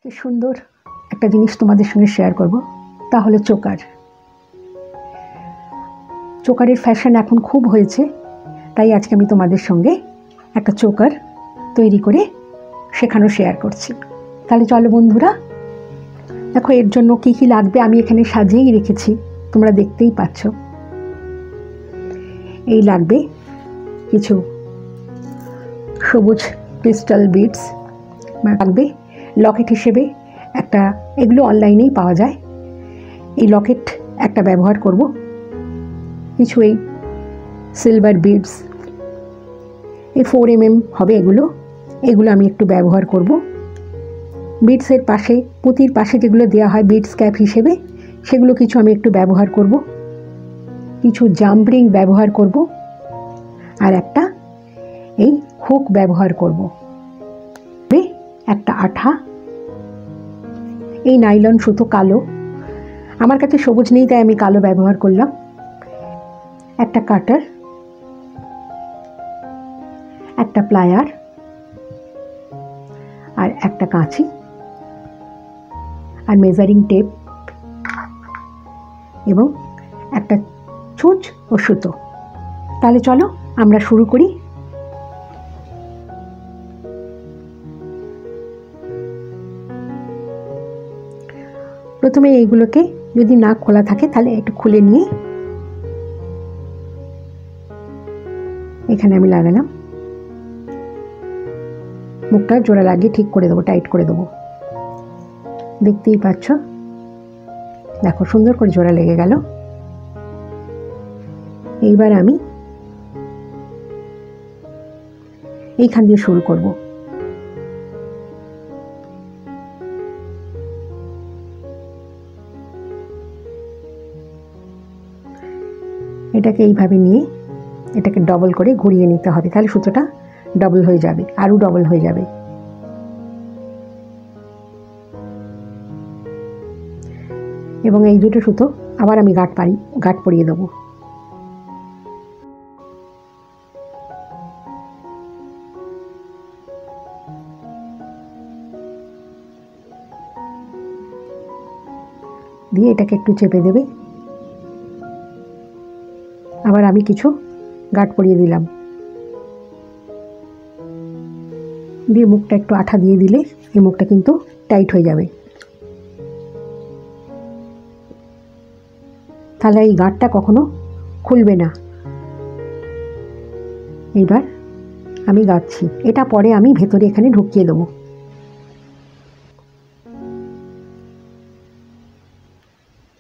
কি সুন্দর একটা জিনিস তোমাদের সঙ্গে শেয়ার করব, তা হলো চোকার। চোকারের ফ্যাশন এখন খুব হয়েছে, তাই আজকে আমি তোমাদের সঙ্গে একটা চোকার তৈরি করে শেখানো শেয়ার করছি। তাহলে চলো বন্ধুরা, দেখো এর জন্য কি কি লাগবে আমি এখানে সাজিয়েই রেখেছি, তোমরা দেখতেই পাচ্ছ। এই লাগবে কিছু সবুজ ক্রিস্টাল বিডস, লাগবে লকেট হিসেবে একটা, এগুলো অনলাইনেই পাওয়া যায়। এই লকেট একটা ব্যবহার করব, কিছু এই সিলভার বিডস, এই 4 mm হবে এগুলো আমি একটু ব্যবহার করব। বিডসের পাশে, পুঁতির পাশে যেগুলো দেওয়া হয় বিডস ক্যাপ হিসেবে, সেগুলো কিছু আমি একটু ব্যবহার করব। কিছু জাম্প রিং ব্যবহার করব, আর একটা এই হুক ব্যবহার করব। একটা আঠা, এই নাইলন সুতো কালো, আমার কাছে সবুজ নেই তাই আমি কালো ব্যবহার করলাম। একটা কাটার, একটা প্লায়ার, আর একটা কাঁচি, আর মেজারিং টেপ, এবং একটা ছুঁচ ও সুতো। তাহলে চলো আমরা শুরু করি। প্রথমে এইগুলোকে যদি না খোলা থাকে তাহলে একটু খুলে নিয়ে এখানে আমি লাগালাম, মুখটা জোড়া লাগিয়ে ঠিক করে দেবো, টাইট করে দেবো। দেখতেই পাচ্ছ, দেখো সুন্দর করে জোড়া লেগে গেল। এইবার আমি এইখান দিয়ে শুরু করব। এটাকে এইভাবে নিয়ে এটাকে ডবল করে ঘুরিয়ে নিতে হবে, তাহলে সুতোটা ডবল হয়ে যাবে, আরও ডবল হয়ে যাবে। এবং এই দুটো সুতো আবার আমি গাঁট পরিয়ে দেবো। দিয়ে এটাকে একটু চেপে দেবে। আবার আমি কিছু গাঁট পরিয়ে দিলাম, দিয়ে মুখটা একটু আঠা দিয়ে দিলে এই মুখটা কিন্তু টাইট হয়ে যাবে। তাহলে এই গাঁটটা কখনো খুলবে না। এইবার আমি গাঁথছি, এটা পরে আমি ভেতরে এখানে ঢুকিয়ে দেবো।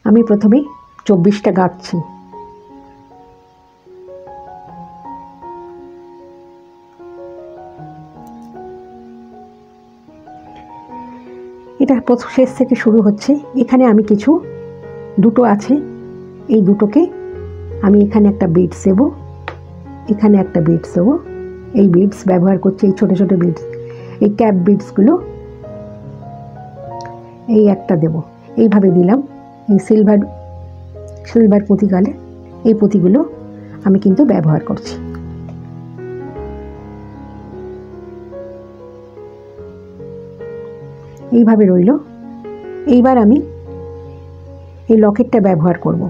আমি প্রথমে 24টা গাঁথছি। এটা শেষ থেকে শুরু হচ্ছে। এখানে আমি কিছু দুটো আছে, এই দুটোকে আমি এখানে একটা বিডস দেবো, এখানে একটা বিডস দেবো। এই বিডস ব্যবহার করছি, এই ছোটো ছোটো বিডস, এই ক্যাপ বিডসগুলো এই একটা দেব। এইভাবে দিলাম। এই সিলভার পুঁতি গালে এই পুঁতিগুলো আমি কিন্তু ব্যবহার করছি। এইভাবে রইল। এইবার আমি এই লকেটটা ব্যবহার করব।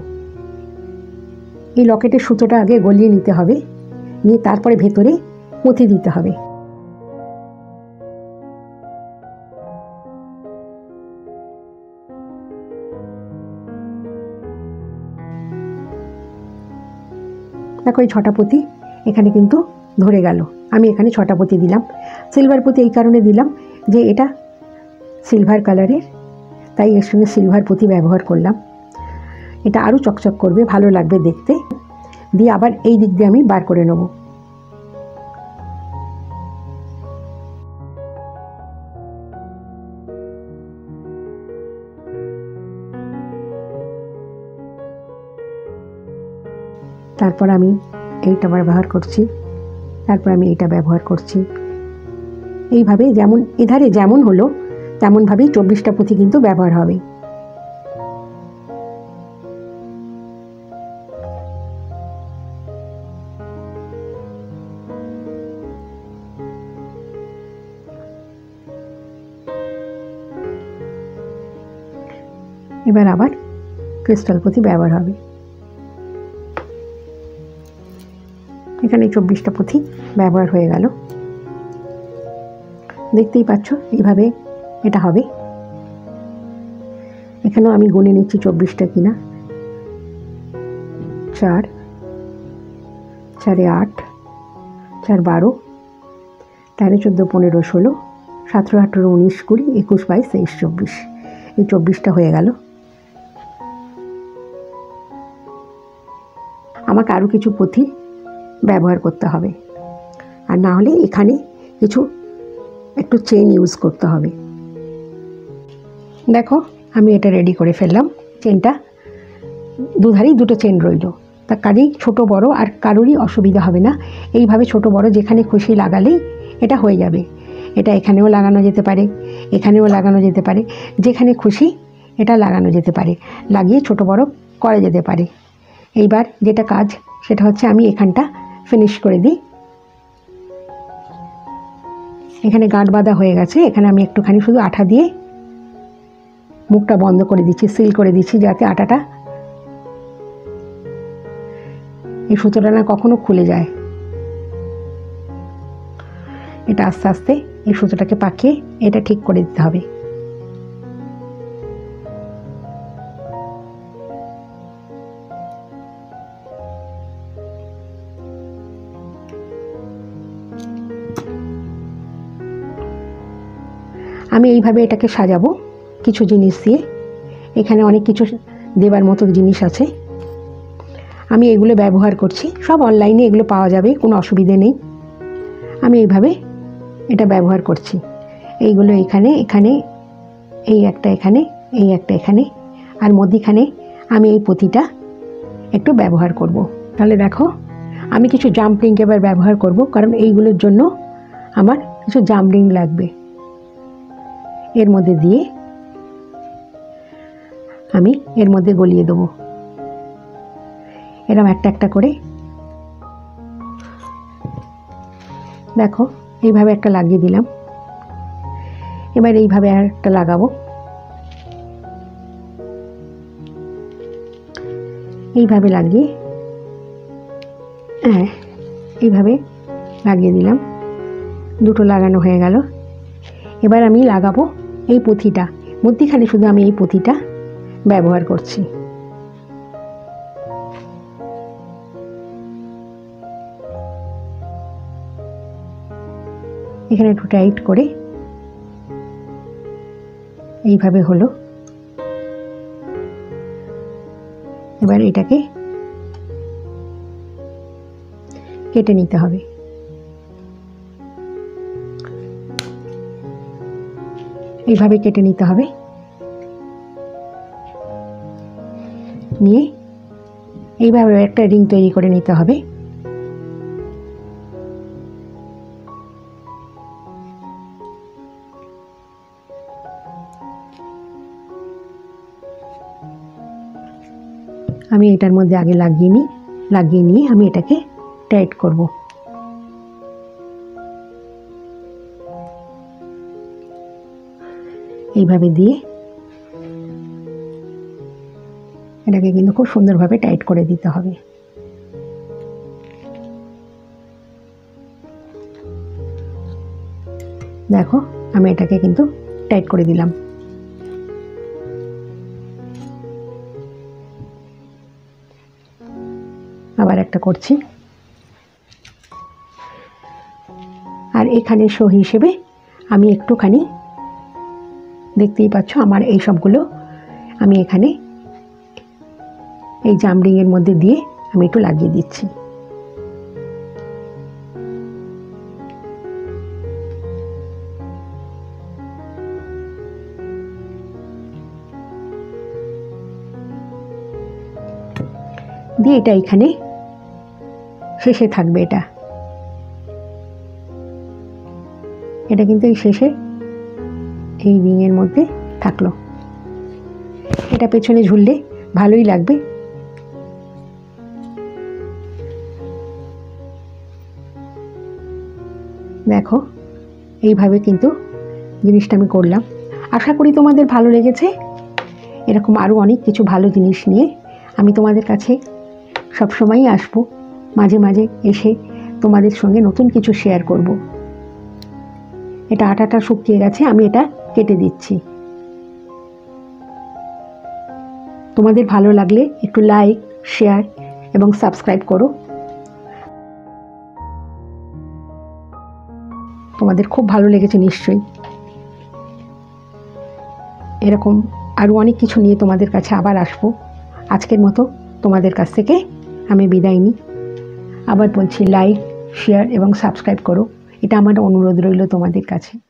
এই লকেটের সুতোটা আগে গলিয়ে নিতে হবে, নিয়ে তারপরে ভেতরে পুঁতি দিতে হবে। দেখো এই 6টা পুঁতি এখানে কিন্তু ধরে গেল। আমি এখানে 6টা পুঁতি দিলাম। সিলভার পুঁতি এই কারণে দিলাম যে এটা সিলভার কালারের, তাই এর সঙ্গে সিলভার পুঁতি ব্যবহার করলাম। এটা আরও চকচক করবে, ভালো লাগবে দেখতে। দিয়ে আবার এই দিক দিয়ে আমি বার করে নেব। তারপর আমি এইটা ব্যবহার করছি, তারপর আমি এইটা ব্যবহার করছি। এইভাবে যেমন এধারে যেমন হলো তেমনভাবেই 24টা পুঁতি কিন্তু ব্যবহার হবে। এবার আবার ক্রিস্টাল পুঁতি ব্যবহার হবে। এখানে 24টা পুঁতি ব্যবহার হয়ে গেল। দেখতেই পাচ্ছ এইভাবে এটা হবে। এখানেও আমি গুনে নিচ্ছি 24টা কিনা। 4 4 8 4 12 13 14 15 16 17 18 19 20 21 22 23 24। এই 24টা হয়ে গেল। আমাকে আরও কিছু পুঁতি ব্যবহার করতে হবে, আর না হলে এখানে কিছু একটু চেন ইউজ করতে হবে। দেখো আমি এটা রেডি করে ফেললাম। চেনটা দুধারেই দুটো চেন রইল, তা কাজেই ছোট বড় আর কারোরই অসুবিধা হবে না। এইভাবে ছোট বড় যেখানে খুশি লাগালেই এটা হয়ে যাবে। এটা এখানেও লাগানো যেতে পারে, এখানেও লাগানো যেতে পারে, যেখানে খুশি এটা লাগানো যেতে পারে, লাগিয়ে ছোট বড় করা যেতে পারে। এইবার যেটা কাজ সেটা হচ্ছে আমি এখানটা ফিনিশ করে দিই। এখানে গাঁট বাঁধা হয়ে গেছে। এখানে আমি একটুখানি শুধু আঠা দিয়ে মুখটা বন্ধ করে দিচ্ছি, সিল করে দিচ্ছি, যাতে আটাটা এই সুতোটা না কখনো খুলে যায়। এটা আস্তে আস্তে এই সুতোটাকে পাকিয়ে এটা ঠিক করে দিতে হবে। আমি এইভাবে এটাকে সাজাবো কিছু জিনিস দিয়ে। এখানে অনেক কিছু দেবার মতো জিনিস আছে, আমি এগুলো ব্যবহার করছি। সব অনলাইনে এগুলো পাওয়া যাবে, কোনো অসুবিধে নেই। আমি এইভাবে এটা ব্যবহার করছি। এইগুলো এখানে এখানে, এই একটা এখানে, এই একটা এখানে, আর মধ্যিখানে আমি এই পুঁতিটা একটু ব্যবহার করব। তাহলে দেখো আমি কিছু জাম্প রিং এবার ব্যবহার করব, কারণ এইগুলোর জন্য আমার কিছু জাম্প রিং লাগবে। এর মধ্যে দিয়ে আমি এর মধ্যে গলিয়ে দেবো এরকম একটা একটা করে। দেখো এইভাবে একটা লাগিয়ে দিলাম। এবার এইভাবে আর একটা লাগাবো। এইভাবে লাগিয়ে, হ্যাঁ এইভাবে লাগিয়ে দিলাম। দুটো লাগানো হয়ে গেল। এবার আমি লাগাবো এই পুঁথিটা। মধ্যিখানে শুধু আমি এই পুঁথিটা ব্যবহার করছি। এখানে একটু টাইট করে এইভাবে হলো। এবার এটাকে কেটে নিতে হবে। এইভাবে কেটে নিতে হবে। নিয়ে এইভাবে একটা রিং তৈরি করে নিতে হবে। আমি এটার মধ্যে আগে লাগিয়ে নিয়ে আমি এটাকে টাইট করব। এইভাবে দিয়ে এটাকে কিন্তু খুব সুন্দরভাবে টাইট করে দিতে হবে। দেখো আমি এটাকে কিন্তু টাইট করে দিলাম। আবার একটা করছি। আর এখানে শো হিসেবে আমি একটুখানি, দেখতেই পাচ্ছ আমার এই সবগুলো আমি এখানে এই জামরিংয়ের মধ্যে দিয়ে আমি একটু লাগিয়ে দিচ্ছি। দিয়ে এটা এখানে শেষে থাকবে। এটা কিন্তু এই শেষে এই রিংয়ের মধ্যে থাকলো। এটা পেছনে ঝুললে ভালোই লাগবে। দেখো এইভাবে কিন্তু জিনিসটা আমি করলাম। আশা করি তোমাদের ভালো লেগেছে। এরকম আরও অনেক কিছু ভালো জিনিস নিয়ে আমি তোমাদের কাছে সবসময়ই আসবো, মাঝে মাঝে এসে তোমাদের সঙ্গে নতুন কিছু শেয়ার করব। এটা আটাটা শুকিয়ে গেছে, আমি এটা কেটে দিচ্ছি। তোমাদের ভালো লাগলে একটু লাইক, শেয়ার এবং সাবস্ক্রাইব করো। তোমাদের খুব ভালো লেগেছে নিশ্চয়ই। এরকম আরও অনেক কিছু নিয়ে তোমাদের কাছে আবার আসবো। আজকের মতো তোমাদের কাছ থেকে আমি বিদায় নিই। আবার বলছি, লাইক, শেয়ার এবং সাবস্ক্রাইব করো, এটা আমার অনুরোধ রইল তোমাদের কাছে।